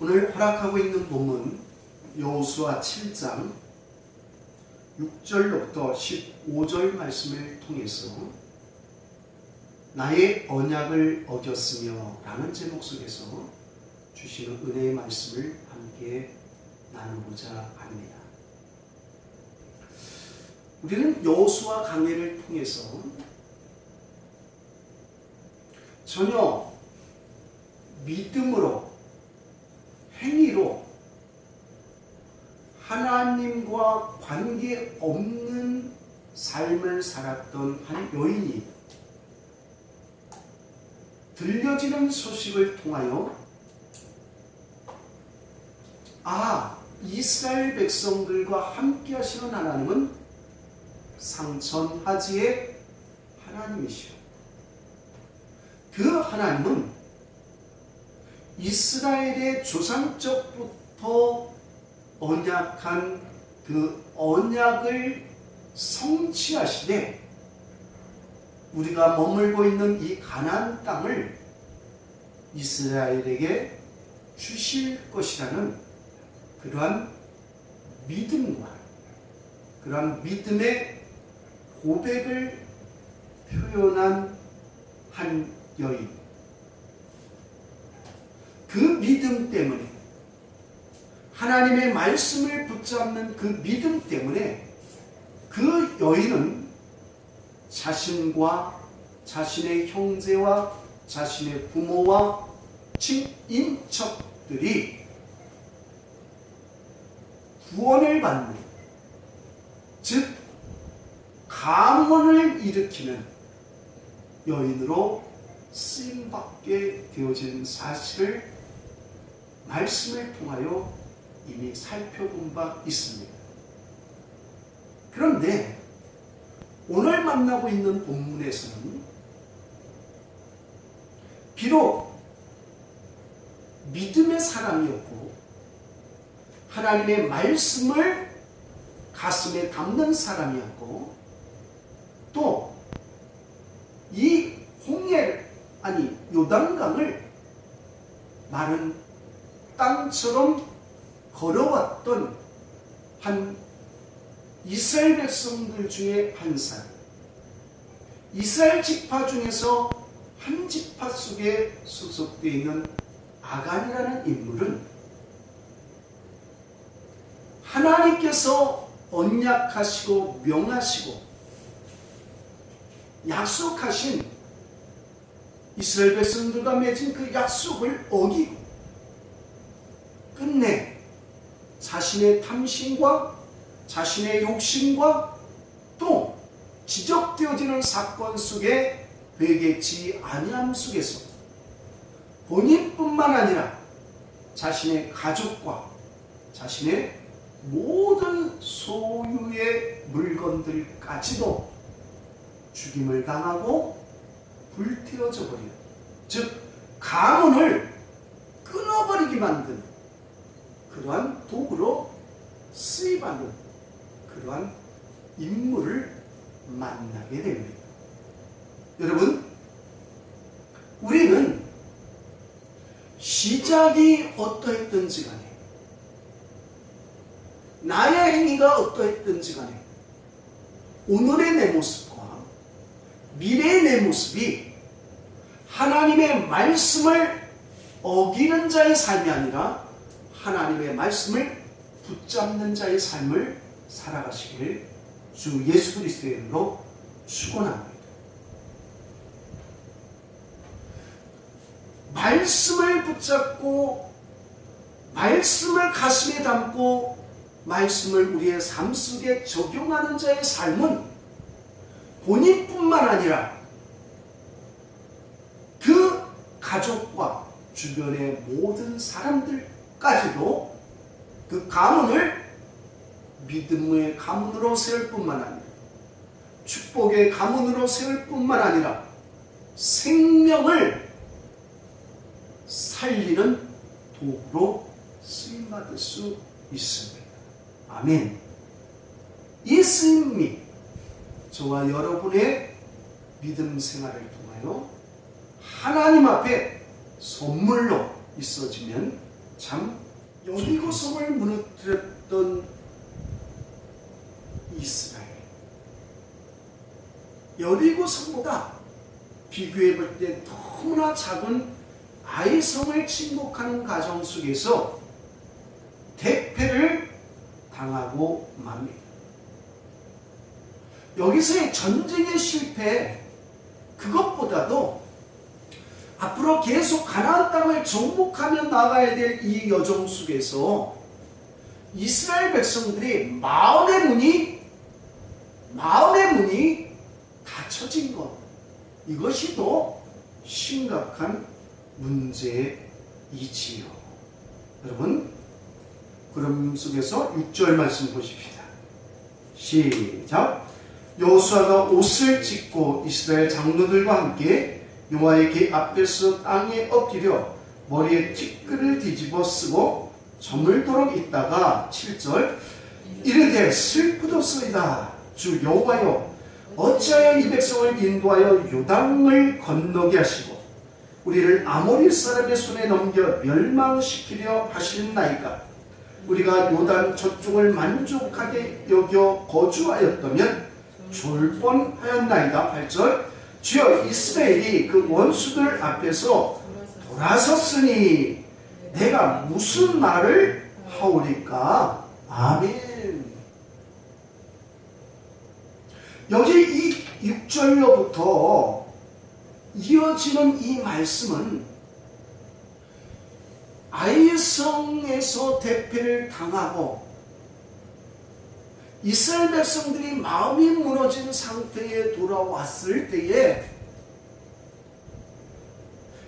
오늘 허락하고 있는 본문 여호수아 7장 6절로부터 15절 말씀을 통해서 나의 언약을 어겼으며 라는 제목 속에서 주시는 은혜의 말씀을 함께 나누고자 합니다. 우리는 여호수아 강해를 통해서 전혀 믿음으로 행위로 하나님과 관계없는 삶을 살았던 한 여인이 들려지는 소식을 통하여 이스라엘 백성들과 함께 하시는 하나님은 상천하지의 하나님이시오. 그 하나님은 이스라엘의 조상적부터 언약한 그 언약을 성취하시되 우리가 머물고 있는 이 가나안 땅을 이스라엘에게 주실 것이라는 그러한 믿음과 그러한 믿음의 고백을 표현한 한 여인. 그 믿음 때문에, 하나님의 말씀을 붙잡는 그 믿음 때문에 그 여인은 자신과 자신의 형제와 자신의 부모와 친인척들이 구원을 받는, 즉 가문을 일으키는 여인으로 쓰임받게 되어진 사실을 말씀을 통하여 이미 살펴본 바 있습니다. 그런데 오늘 만나고 있는 본문에서는 비록 믿음의 사람이었고 하나님의 말씀을 가슴에 담는 사람이었고 또 이 요단강을 마른 땅처럼 걸어왔던 한 이스라엘 백성들 중에 한 사람, 이스라엘 지파 중에서 한 지파 속에 소속되어 있는 아간이라는 인물은 하나님께서 언약하시고 명하시고 약속하신 이스라엘 백성들과 맺은 그 약속을 어기고 끝내 자신의 탐심과 자신의 욕심과 또 지적되어지는 사건 속에 회개치 아니함 속에서 본인뿐만 아니라 자신의 가족과 자신의 모든 소유의 물건들까지도 죽임을 당하고 불태워져 버리는, 즉 가문을 끊어버리게 만드는 그러한 도구로 쓰임받는 그러한 인물을 만나게 됩니다. 여러분, 우리는 시작이 어떠했든지 간에 나의 행위가 어떠했든지 간에 오늘의 내 모습과 미래의 내 모습이 하나님의 말씀을 어기는 자의 삶이 아니라 하나님의 말씀을 붙잡는 자의 삶을 살아가시길 주 예수 그리스도의 이름으로 축원합니다. 말씀을 붙잡고 말씀을 가슴에 담고 말씀을 우리의 삶 속에 적용하는 자의 삶은 본인뿐만 아니라 그 가족과 주변의 모든 사람들까지도 그 가문을 믿음의 가문으로 세울 뿐만 아니라 축복의 가문으로 세울 뿐만 아니라 생명을 살리는 도구로 쓰임받을 수 있습니다. 아멘. 이 쓰임이 저와 여러분의 믿음 생활을 통하여 하나님 앞에 선물로 있어지면 참 여리고 성을 무너뜨렸던 이스라엘, 여리고 성보다 비교해 볼 때 너무나 작은 아이 성을 침공하는 과정 속에서 대패를 당하고 맙니다. 여기서의 전쟁의 실패, 그것보다도 앞으로 계속 가나안 땅을 정복하며 나가야 될 이 여정 속에서 이스라엘 백성들이 마음의 문이 닫혀진 것, 이것이 더 심각한 문제이지요. 여러분, 그럼 속에서 6절 말씀 보십시다. 시작. 여호수아가 옷을 찢고 이스라엘 장로들과 함께 여호와의 궤 앞에서 땅에 엎드려 머리에 티끌을 뒤집어 쓰고 저물도록 있다가 7절. 이르되 슬프도소이다. 주 여호와여, 어찌하여 이 백성을 인도하여 요단을 건너게 하시고 우리를 아모리 사람의 손에 넘겨 멸망시키려 하시나이까. 우리가 요단 저쪽을 만족하게 여겨 거주하였다면 좋을 뻔하였나이다. 8절. 주여, 이스라엘이 그 원수들 앞에서 돌아섰으니 내가 무슨 말을 하오리까. 아멘. 여기 이 6절로부터 이어지는 이 말씀은 아이성에서 대패를 당하고 이스라엘 백성들이 마음이 무너진 상태에 돌아왔을 때에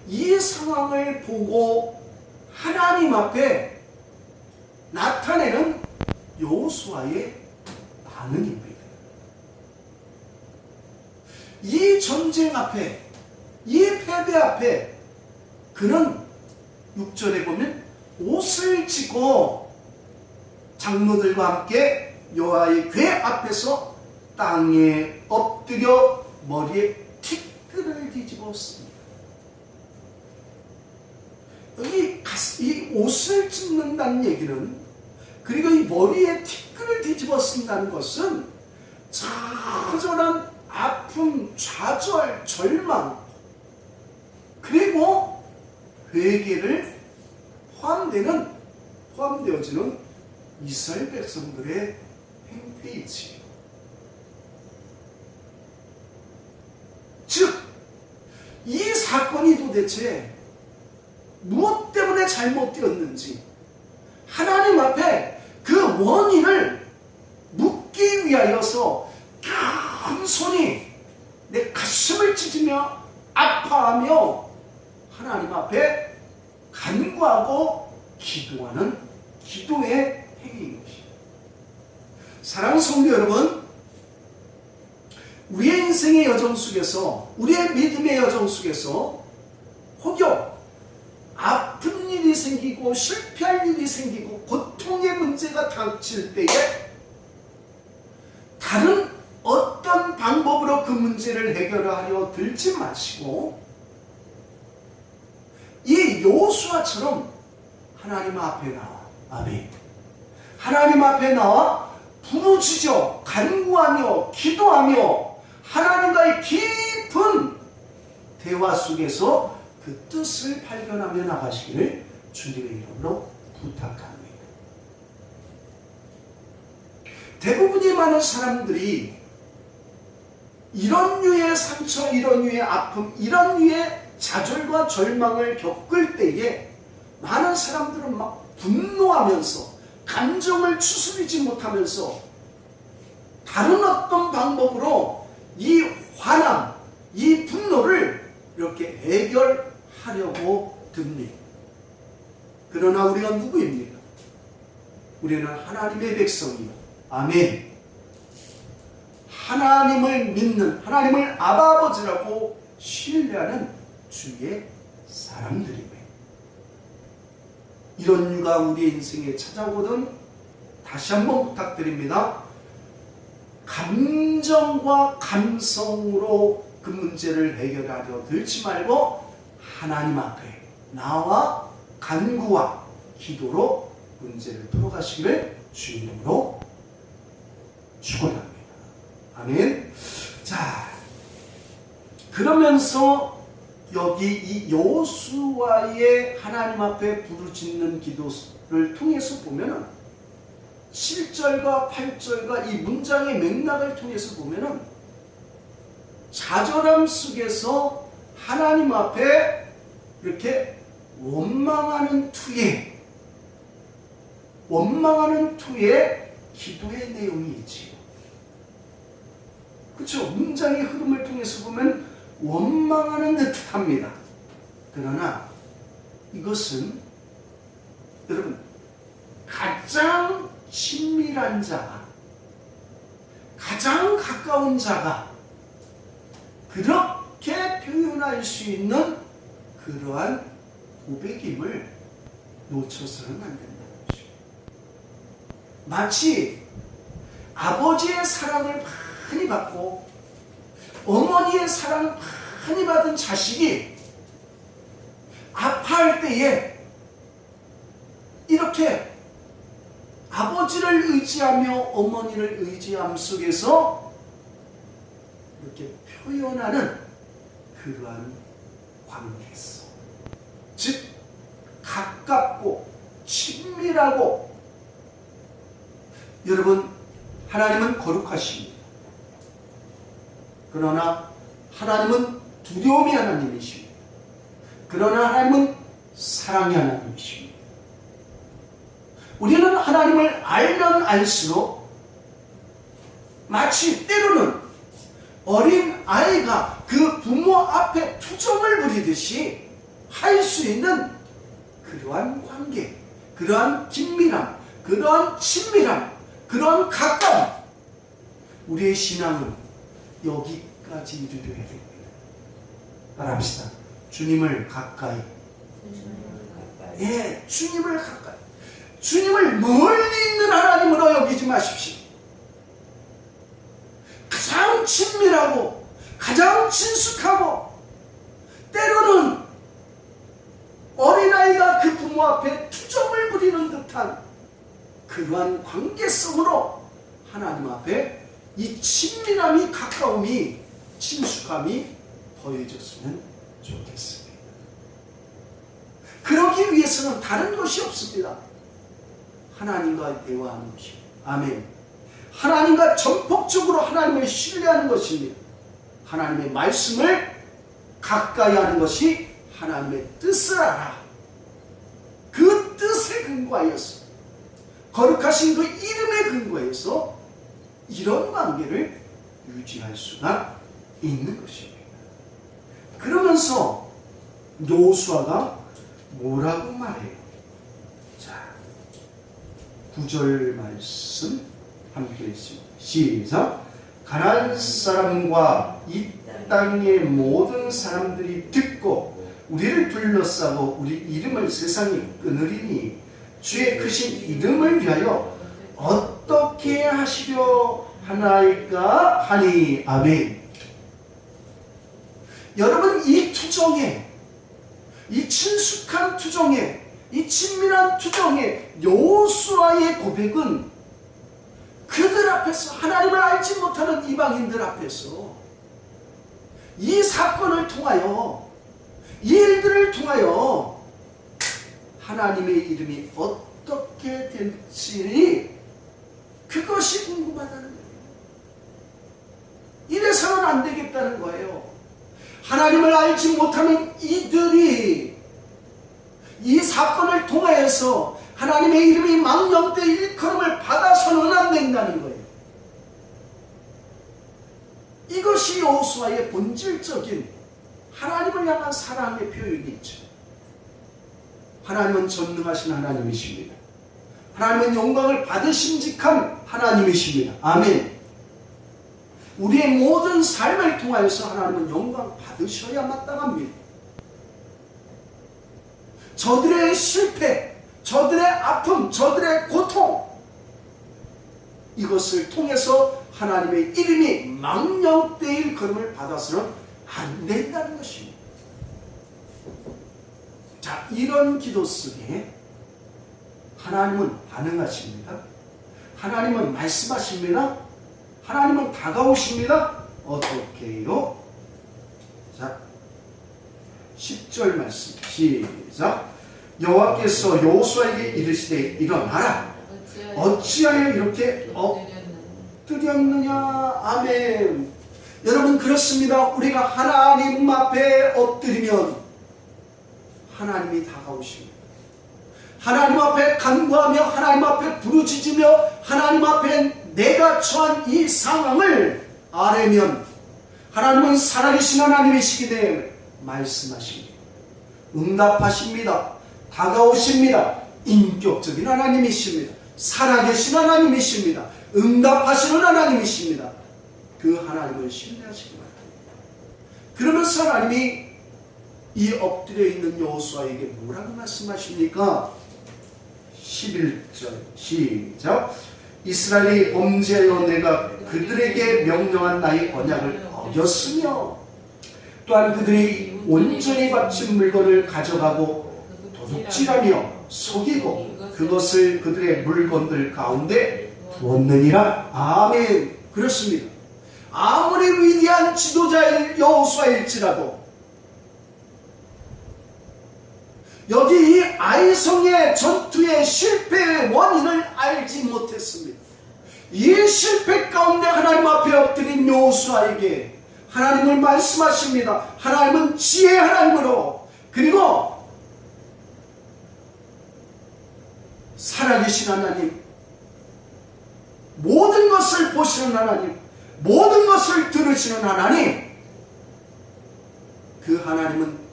이 상황을 보고 하나님 앞에 나타내는 여호수아의 반응입니다. 이 전쟁 앞에, 이 패배 앞에 그는 6절에 보면 옷을 찢고 장로들과 함께 여호와의 궤 앞에서 땅에 엎드려 머리에 티끌을 뒤집었습니다. 여기 이 옷을 찢는다는 얘기는, 그리고 이 머리에 티끌을 뒤집어 쓴다는 것은 처절한 아픔, 좌절, 절망, 그리고 회개를 포함되어지는 이스라엘 백성들의 행태이지요. 즉, 이 사건이 도대체 무엇 때문에 잘못되었는지 하나님 앞에 그 원인을 묻기 위하여서 큰 손이 내 가슴을 찢으며 아파하며 하나님 앞에 간구하고 기도하는 기도의 행위인 것입니다. 사랑하는 성도 여러분, 우리의 인생의 여정 속에서, 우리의 믿음의 여정 속에서 혹여 아픈 일이 생기고 실패할 일이 생기고 고통의 문제가 닥칠 때에 다른 어떤 방법으로 그 문제를 해결하려 들지 마시고 이 여호수아처럼 하나님 앞에 나와, 아멘, 하나님 앞에 나와 부르짖어 간구하며 기도하며 하나님과의 깊은 대화 속에서 그 뜻을 발견하며 나가시기를 주님의 이름으로 부탁합니다. 대부분의 많은 사람들이 이런 류의 상처, 이런 류의 아픔, 이런 류의 좌절과 절망을 겪을 때에 많은 사람들은 막 분노하면서 감정을 추스리지 못하면서 다른 어떤 방법으로 이 화남, 이 분노를 이렇게 해결하려고 듭니다. 그러나 우리가 누구입니까? 우리는 하나님의 백성이요, 아멘, 하나님을 믿는, 하나님을 아버지라고 신뢰하는 주의 사람들입니다. 이런 유가 우리의 인생에 찾아오거든 다시 한번 부탁드립니다. 감정과 감성으로 그 문제를 해결하려 들지 말고 하나님 앞에 나와 간구와 기도로 문제를 풀어가시기를 주 이름으로 축원합니다. 아멘. 자, 그러면서 여기 이 여호수아의 하나님 앞에 부르짖는 기도를 통해서 보면은 7절과 8절과 이 문장의 맥락을 통해서 보면은 좌절함 속에서 하나님 앞에 이렇게 원망하는 투의 기도의 내용이 있지요. 그렇죠? 문장의 흐름을 통해서 보면 원망하는 듯 합니다. 그러나 이것은 여러분 가장 친밀한 자가, 가장 가까운 자가 그렇게 표현할 수 있는 그러한 고백임을 놓쳐서는 안 된다는 것이죠. 마치 아버지의 사랑을 많이 받고 어머니의 사랑을 많이 받은 자식이 아파할 때에 이렇게 아버지를 의지하며 어머니를 의지함 속에서 이렇게 표현하는 그러한 관계성, 즉 가깝고 친밀하고, 여러분 하나님은 거룩하십니다. 그러나 하나님은 두려움이 하나님이십니다. 그러나 하나님은 사랑이 하나님이십니다. 우리는 하나님을 알면 알수록 마치 때로는 어린 아이가 그 부모 앞에 투정을 부리듯이 할 수 있는 그러한 관계, 그러한 긴밀함, 그러한 친밀함, 그러한 가까움, 우리의 신앙은 여기까지 이르려야 됩니다. 따라합시다. 주님을 가까이. 예, 주님을 가까이. 주님을 멀리 있는 하나님으로 여기지 마십시오. 가장 친밀하고 가장 친숙하고 때로는 어린아이가 그 부모 앞에 투정을 부리는 듯한 그러한 관계성으로 하나님 앞에 이 친밀함이, 가까움이, 친숙함이 더해졌으면 좋겠습니다. 그러기 위해서는 다른 것이 없습니다. 하나님과 대화하는 것입니다. 아멘. 하나님과 전폭적으로 하나님을 신뢰하는 것입니다. 하나님의 말씀을 가까이 하는 것이 하나님의 뜻을 알아. 그 뜻에 근거하여서, 거룩하신 그 이름에 근거해서 이런 관계를 유지할 수가 있는 것입니다. 그러면서 여호수아가 뭐라고 말해요? 자, 9절 말씀 함께 읽습니다. 시작. 가나안 사람과 이 땅의 모든 사람들이 듣고 우리를 둘러싸고 우리 이름을 세상에 끊으리니 주의 크신 이름을 위하여 어떻게 하시려 하나이까 하니. 아멘. 여러분, 이 투정에, 이 친숙한 투정에, 이 친밀한 투정에 여호수아의 고백은 그들 앞에서, 하나님을 알지 못하는 이방인들 앞에서 이 사건을 통하여, 이 일들을 통하여 하나님의 이름이 어떻게 될지 그것이 궁금하다는 거예요. 이래서는 안 되겠다는 거예요. 하나님을 알지 못하는 이들이 이 사건을 통하여서 하나님의 이름이 망령되 일컬음을 받아서는 안 된다는 거예요. 이것이 여호수아의 본질적인 하나님을 향한 사랑의 표현이죠. 하나님은 전능하신 하나님이십니다. 하나님은 영광을 받으심직한 하나님이십니다. 아멘. 우리의 모든 삶을 통하여서 하나님은 영광 받으셔야 마땅합니다. 저들의 실패, 저들의 아픔, 저들의 고통, 이것을 통해서 하나님의 이름이 망령되일 걸음을 받아서는 안 된다는 것입니다. 자, 이런 기도 속에 하나님은 반응하십니다. 하나님은 말씀하십니다. 하나님은 다가오십니다. 어떻게 해요? 자, 10절 말씀 시작. 여호와께서 여호수아에게 이르시되 일어나라. 어찌하여 이렇게 엎드렸느냐. 아멘. 여러분, 그렇습니다. 우리가 하나님 앞에 엎드리면 하나님이 다가오십니다. 하나님 앞에 간구하며 하나님 앞에 부르짖으며 하나님 앞에 내가 처한 이 상황을 아뢰면 하나님은 살아계신 하나님이시기 때문에 말씀하십니다. 응답하십니다. 다가오십니다. 인격적인 하나님이십니다. 살아계신 하나님이십니다. 응답하시는 하나님이십니다. 그 하나님을 신뢰하시기 바랍니다. 그러면서 하나님이 이 엎드려 있는 여호수아에게 뭐라고 말씀하십니까? 11절 시작. 이스라엘이 범죄하여 내가 그들에게 명령한 나의 언약을 어겼으며 또한 그들이 온전히 바친 물건을 가져가고 도둑질하며 속이고 그것을 그들의 물건들 가운데 두었느니라. 아멘. 그렇습니다. 아무리 위대한 지도자일 여호수아일지라도 여기 이 아이성의 전투의 실패의 원인을 알지 못했습니다. 이 실패 가운데 하나님 앞에 엎드린 여호수아에게 하나님을 말씀하십니다. 하나님은 지혜의 하나님으로, 그리고 살아계신 하나님, 모든 것을 보시는 하나님, 모든 것을 들으시는 하나님, 그 하나님은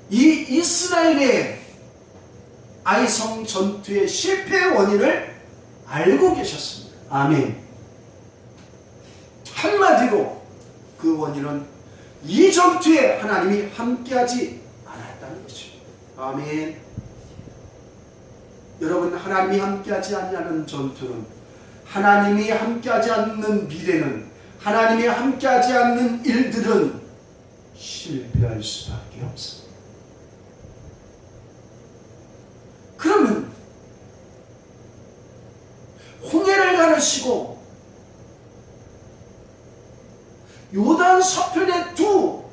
이 이스라엘의 아이성 전투의 실패의 원인을 알고 계셨습니다. 아멘. 한마디로 그 원인은 이 전투에 하나님이 함께하지 않았다는 것입니다. 아멘. 여러분, 하나님이 함께하지 않는 전투는, 하나님이 함께하지 않는 미래는, 하나님이 함께하지 않는 일들은 실패할 수밖에 없습니다. 그러면 홍해를 가르시고 요단 서편의 두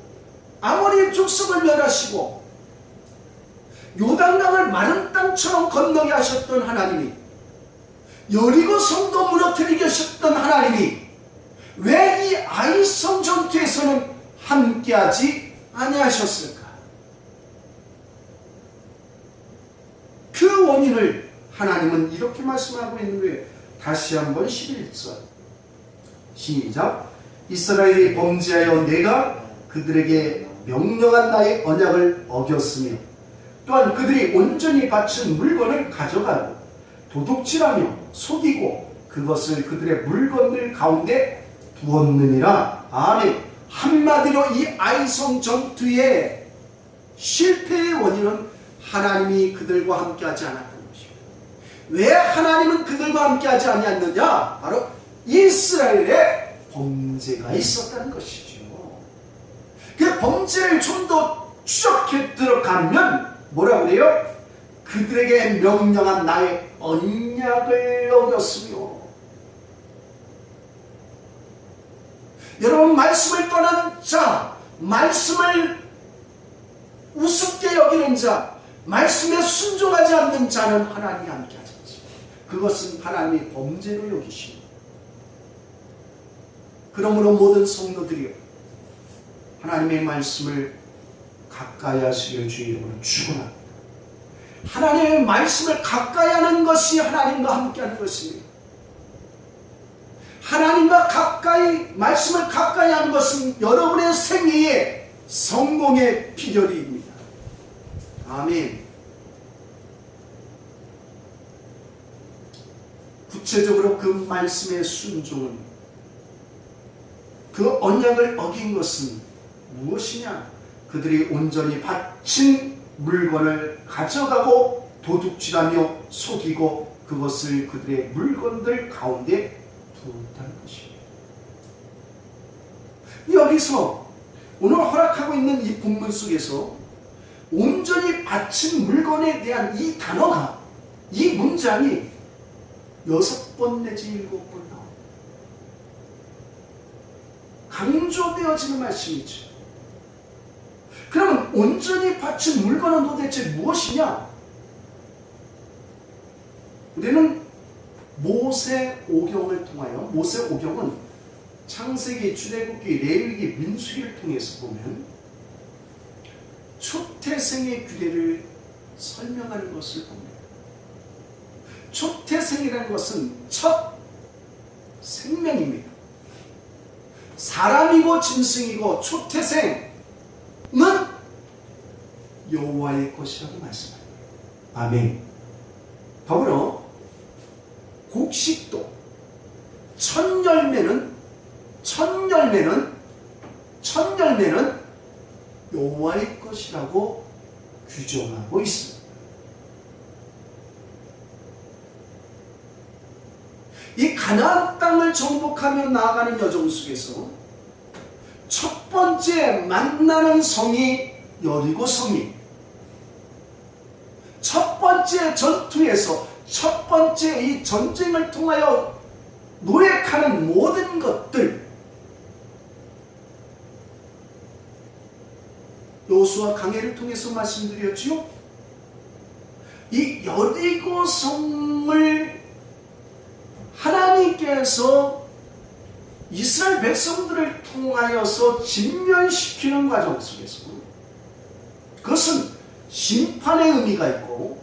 아모리 족속을 멸하시고 요단강을 마른 땅처럼 건너게 하셨던 하나님이, 여리고 성도 무너뜨리게 하셨던 하나님이 왜 이 아이성 전투에서는 함께하지 아니하셨을까? 그 원인을 하나님은 이렇게 말씀하고 있는 거예요. 다시 한번 11절 시작. 이스라엘이 범죄하여 내가 그들에게 명령한 나의 언약을 어겼으며 또한 그들이 온전히 바친 물건을 가져가고 도둑질하며 속이고 그것을 그들의 물건들 가운데 두었느니라. 아멘. 한마디로 이 아이성 전투의 실패의 원인은 하나님이 그들과 함께하지 않았다는 것입니다. 왜 하나님은 그들과 함께하지 아니했느냐? 바로 이스라엘의 범죄가 있었다는 것이죠. 그 범죄를 좀 더 추적해 들어가면 뭐라고 그래요? 그들에게 명령한 나의 언약을 어겼으며. 여러분, 말씀을 떠난 자, 말씀을 우습게 여기는 자, 말씀에 순종하지 않는 자는 하나님이 함께하지 않습니다. 그것은 하나님이 범죄로 여기십니다. 그러므로 모든 성도들이요, 하나님의 말씀을 가까이 하시길 주의 이름으로 축원합니다. 하나님의 말씀을 가까이 하는 것이 하나님과 함께하는 것입니다. 하나님과 가까이, 말씀을 가까이 하는 것은 여러분의 생애의 성공의 비결입니다. 아멘. 구체적으로 그 말씀의 순종은, 그 언약을 어긴 것은 무엇이냐? 그들이 온전히 바친 물건을 가져가고 도둑질하며 속이고 그것을 그들의 물건들 가운데 두었다는 것입니다. 여기서 오늘 허락하고 있는 이 본문 속에서 온전히 바친 물건에 대한 이 단어가 이 문장이 6번 내지 7번 나옵니다. 강조되어지는 말씀이죠. 그러면 온전히 바친 물건은 도대체 무엇이냐? 우리는 모세오경을 통하여, 모세오경은 창세기, 출애굽기, 레위기, 민수기를 통해서 보면 초태생의 규례를 설명하는 것을 봅니다. 초태생이라는 것은 첫 생명입니다. 사람이고 짐승이고 초태생은 여호와의 것이라고 말씀합니다. 아멘. 더불어 곡식도 첫 열매는 여호와의 것이라고 규정하고 있습니다. 이 가나안 땅을 정복하며 나아가는 여정 속에서 첫 번째 만나는 성이 여리고 성이, 첫 번째 전투에서 첫 번째 이 전쟁을 통하여 노획하는 모든 것들, 여호수아 강해를 통해서 말씀드렸지요. 이 여리고 성을 하나님께서 이스라엘 백성들을 통하여서 진멸시키는 과정 속에서 그것은 심판의 의미가 있고,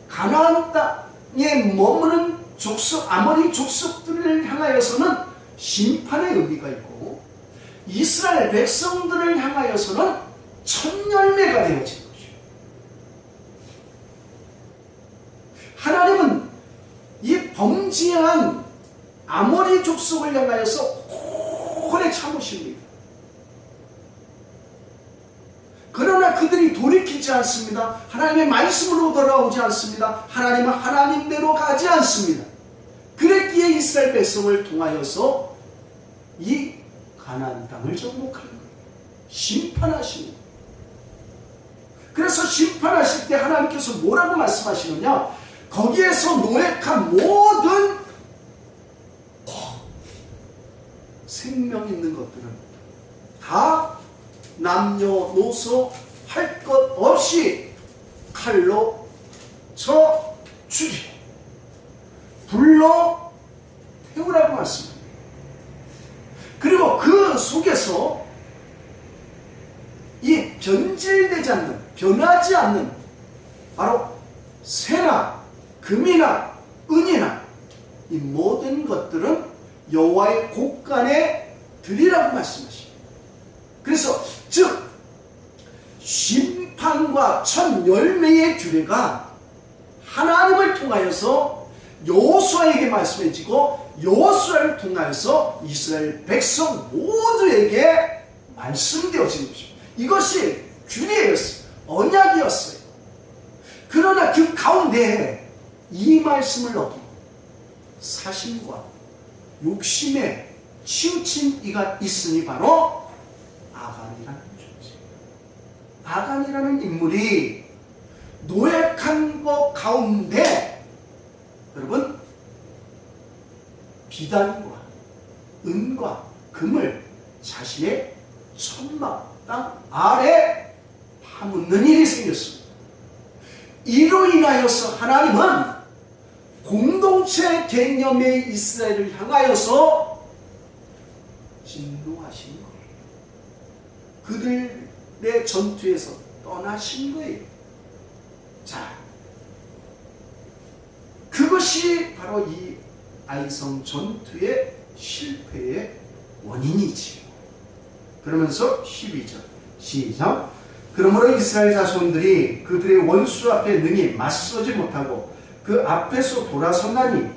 가나안 땅에 머무는 족속, 아모리 족속들을 향하여서는 심판의 의미가 있고, 이스라엘 백성들을 향하여서는 첫 열매가 되어진 것이죠. 하나님은 이 범죄한 아모리 족속을 향하여서 오래 참으십니다. 그러나 그들이 돌이키지 않습니다. 하나님의 말씀으로 돌아오지 않습니다. 하나님은 하나님대로 가지 않습니다. 그랬기에 이스라엘 백성을 통하여서 이 가나안 땅을 정복하는 거예요. 심판하시는 거예요. 그래서 심판하실 때 하나님께서 뭐라고 말씀하시느냐? 거기에서 노획한 모든 생명 있는 것들은 다 남녀노소 할 것 없이 칼로 쳐 죽이고 불로 태우라고 말씀합니다. 그리고 그 속에서 이 변질되지 않는, 변하지 않는 바로 새나 금이나 은이나 이 모든 것들은 여호와의 곳간에 드리라고 말씀하십니다. 그래서 즉 심판과 첫 열매의 규례가 하나님을 통하여서 여호수아에게 말씀해지고 여호수아를 통하여서 이스라엘 백성 모두에게 말씀되어진 것입니다. 이것이 규례였어요. 언약이었어요. 그러나 그 가운데 이 말씀을 어기고 사심과 욕심에 치우친 이가 있으니 바로 아간이라는 존재. 아간이라는 인물이 노획한 것 가운데 여러분 비단과 은과 금을 자신의 천막 땅 아래 파묻는 일이 생겼습니다. 이로 인하여서 하나님은 공동체 개념의 이스라엘을 향하여서 진노하신 거예요. 그들의 전투에서 떠나신 거예요. 자, 그것이 바로 이 아이성 전투의 실패의 원인이지요. 그러면서 12절 시작. 그러므로 이스라엘 자손들이 그들의 원수 앞에 능히 맞서지 못하고 그 앞에서 돌아섰나니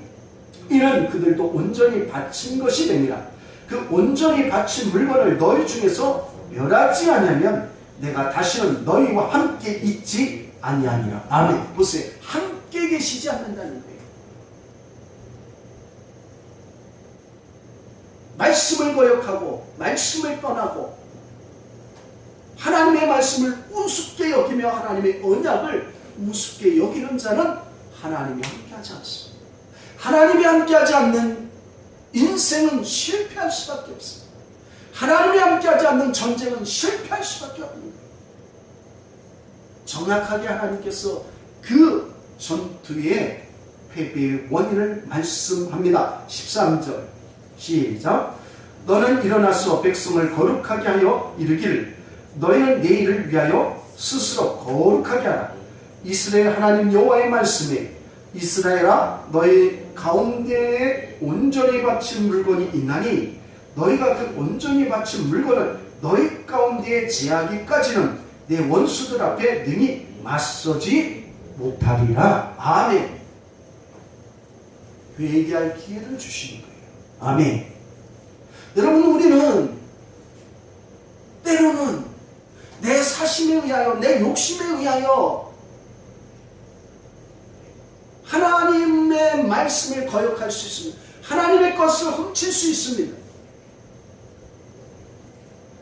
이는 그들도 온전히 바친 것이 되니라. 그 온전히 바친 물건을 너희 중에서 멸하지 아니하면 내가 다시는 너희와 함께 있지 아니하니라. 아멘. 보세요. 함께 계시지 않는다는 거예요. 말씀을 거역하고 말씀을 떠나고 하나님의 말씀을 우습게 여기며 하나님의 언약을 우습게 여기는 자는 하나님이 함께하지 않습니다. 하나님이 함께하지 않는 인생은 실패할 수밖에 없습니다. 하나님이 함께하지 않는 전쟁은 실패할 수밖에 없습니다. 정확하게 하나님께서 그 전투의 패배의 원인을 말씀합니다. 13절 시작. 너는 일어나서 백성을 거룩하게 하여 이르기를 너희는 내일을 위하여 스스로 거룩하게 하라. 이스라엘 하나님 여호와의 말씀에 이스라엘아 너희 가운데에 온전히 바친 물건이 있나니 너희가 그 온전히 바친 물건을 너희 가운데에 제하기까지는 내 원수들 앞에 능히 맞서지 못하리라. 아멘. 회개할 기회를 주시는 거예요. 아멘. 여러분, 우리는 때로는 내 사심에 의하여, 내 욕심에 의하여 하나님의 말씀을 거역할 수 있습니다. 하나님의 것을 훔칠 수 있습니다.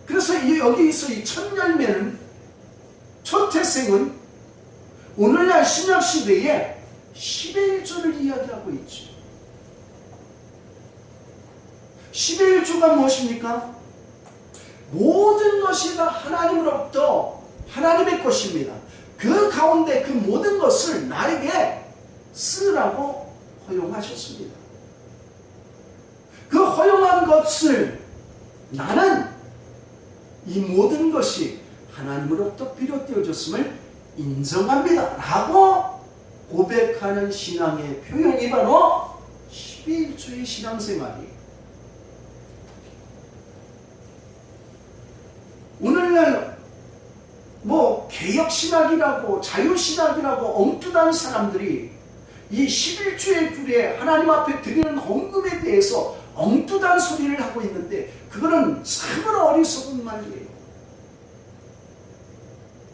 그래서 여기서 이 첫 열매는, 첫 태생은 오늘날 신약시대에 11조를 이야기하고 있죠. 11조가 무엇입니까? 모든 것이 다 하나님으로부터 하나님의 것입니다. 그 가운데 그 모든 것을 나에게 쓰라고 허용하셨습니다. 그 허용한 것을 나는 이 모든 것이 하나님으로부터 비롯되어졌음을 인정합니다 라고 고백하는 신앙의 표현이 바로 11조의 신앙생활이에요. 오늘날 개혁신학이라고 자유신학이라고 엉뚱한 사람들이 이 11조의 귤에 하나님 앞에 드리는 헌금에 대해서 엉뚱한 소리를 하고 있는데 그거는 참으로 어리석은 말이에요.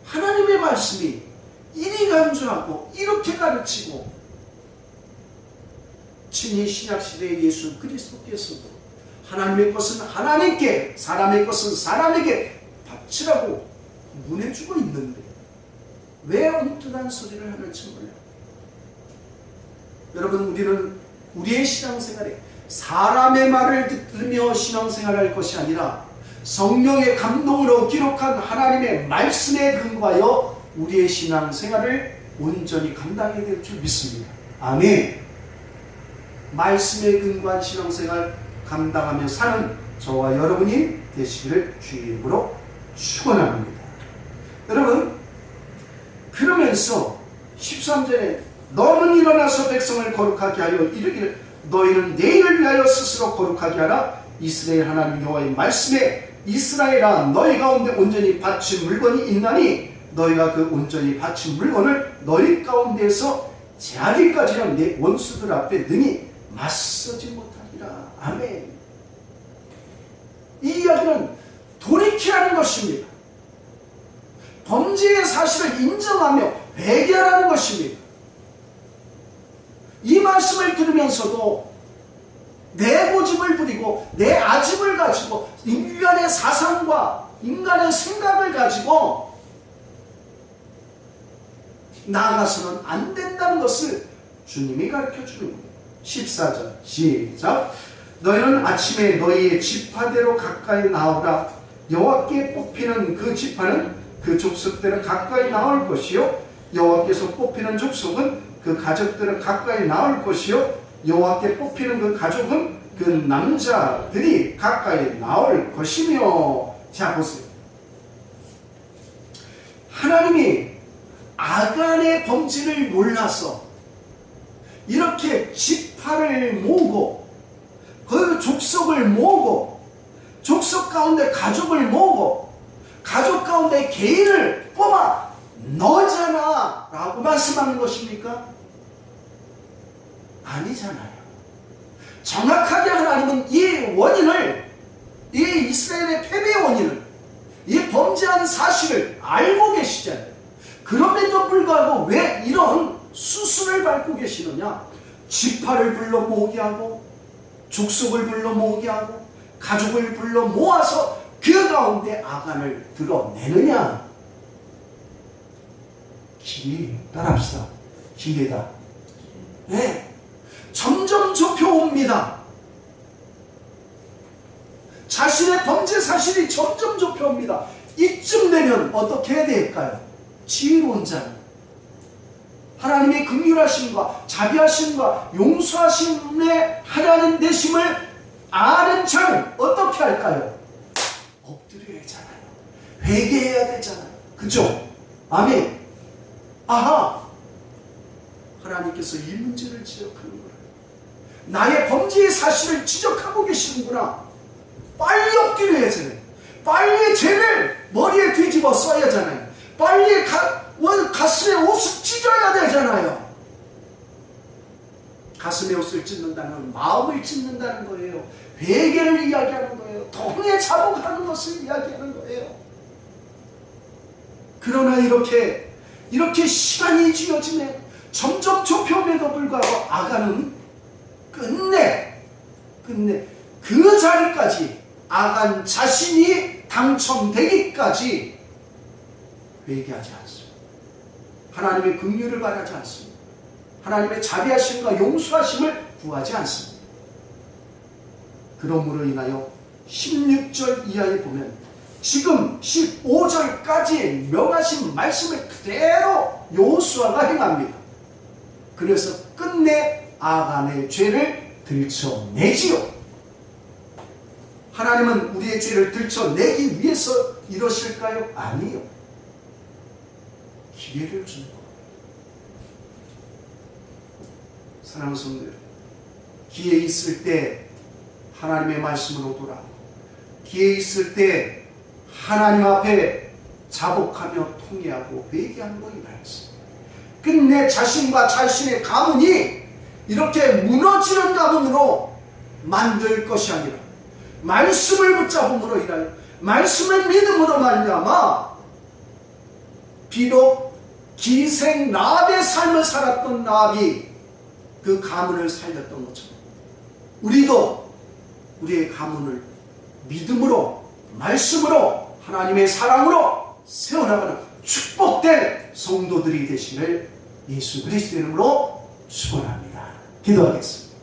하나님의 말씀이 이리 강조하고 이렇게 가르치고 친히 신약시대의 예수 그리스도께서도 하나님의 것은 하나님께, 사람의 것은 사람에게 바치라고 문해주고 있는데 왜 엉뚱한 소리를 하는지 몰라요. 여러분, 우리는 우리의 신앙생활에 사람의 말을 들으며 신앙생활할 것이 아니라 성령의 감동으로 기록한 하나님의 말씀에 근거하여 우리의 신앙생활을 온전히 감당해야 될 줄 믿습니다. 아멘. 말씀에 근거한 신앙생활 감당하며 사는 저와 여러분이 되시기를 주의 이름으로 축원합니다. 여러분, 그러면서 13절에 너는 일어나서 백성을 거룩하게 하여 이르기를 너희는 내일을 위하여 스스로 거룩하게 하라. 이스라엘 하나님 여호와의 말씀에 이스라엘아 너희 가운데 온전히 바친 물건이 있나니 너희가 그 온전히 바친 물건을 너희 가운데에서 제하기까지는 내 원수들 앞에 능히 맞서지 못하리라. 아멘. 이 이야기는 돌이키라는 것입니다. 범죄의 사실을 인정하며 회개하라는 것입니다. 이 말씀을 들으면서도 내 고집을 부리고 내 아집을 가지고 인간의 사상과 인간의 생각을 가지고 나아가서는 안 된다는 것을 주님이 가르쳐주는 거예요. 14절 시작. 너희는 아침에 너희의 지파대로 가까이 나오라. 여호와께 뽑히는 그 지파는 그 족속대로 가까이 나올 것이요 여호와께서 뽑히는 족속은 그 가족들은 가까이 나올 것이요 여호와께 뽑히는 그 가족은 그 남자들이 가까이 나올 것이며. 자, 보세요. 하나님이 아간의 범죄를 몰라서 이렇게 지파를 모으고 그 족속을 모으고 족속 가운데 가족을 모으고 가족 가운데 개인을 뽑아 너잖아 라고 말씀하는 것입니까? 아니잖아요. 정확하게 하나님은 이 원인을, 이 이스라엘의 패배의 원인을, 이 범죄한 사실을 알고 계시잖아요. 그럼에도 불구하고 왜 이런 수순을 밟고 계시느냐? 지파를 불러 모으게 하고 족속을 불러 모으게 하고 가족을 불러 모아서 그 가운데 아간을 드러내느냐? 기회, 따라합시다. 기회다. 네. 점점 좁혀옵니다. 자신의 범죄 사실이 점점 좁혀옵니다. 이쯤 되면 어떻게 해야 될까요? 지혜로운 자는 하나님의 긍휼하심과 자비하심과 용서하심의 하나님 되심을 아는 자는 어떻게 할까요? 엎드려야 하잖아요. 회개해야 되잖아요. 그죠? 아멘. 아하! 하나님께서 이 문제를 지적하는 거예요. 나의 범죄의 사실을 지적하고 계시는구나. 빨리 엎드려야 하잖아요. 빨리 죄를 머리에 뒤집어 써야 하잖아요. 빨리 가슴에 옷을 찢어야 되잖아요. 가슴에 옷을 찢는다는 마음을 찢는다는 거예요. 회개를 이야기하는 거예요. 통에 자복하는 것을 이야기하는 거예요. 그러나 이렇게 시간이 지어지네 점점 좁혀옴에도 불구하고 아간은 끝내 그 자리까지 아간 자신이 당첨되기까지 회개하지 않습니다. 하나님의 긍휼을 바라지 않습니다. 하나님의 자비하심과 용서하심을 구하지 않습니다. 그러므로 인하여 16절 이하에 보면 지금 15절까지 명하신 말씀을 그대로 여호수아가 행합니다. 그래서 끝내 아간의 죄를 들춰내지요. 하나님은 우리의 죄를 들춰내기 위해서 이러실까요? 아니요. 기회를 주는 겁니다. 사랑하는 성도들, 기회 있을 때 하나님의 말씀으로 돌아오고 기회 있을 때 하나님 앞에 자복하며 통회하고 회개하는 것이 말씀. 끝내 자신과 자신의 가문이 이렇게 무너지는 가문으로 만들 것이 아니라 말씀을 붙잡음으로 인하여 말씀을 믿음으로 말미암아 비록 기생 라합의 삶을 살았던 라합이 그 가문을 살렸던 것처럼 우리도 우리의 가문을 믿음으로 말씀으로 하나님의 사랑으로 세워나가는 축복된 성도들이 되시길 예수 그리스도의 이름으로 축원합니다. 기도하겠습니다.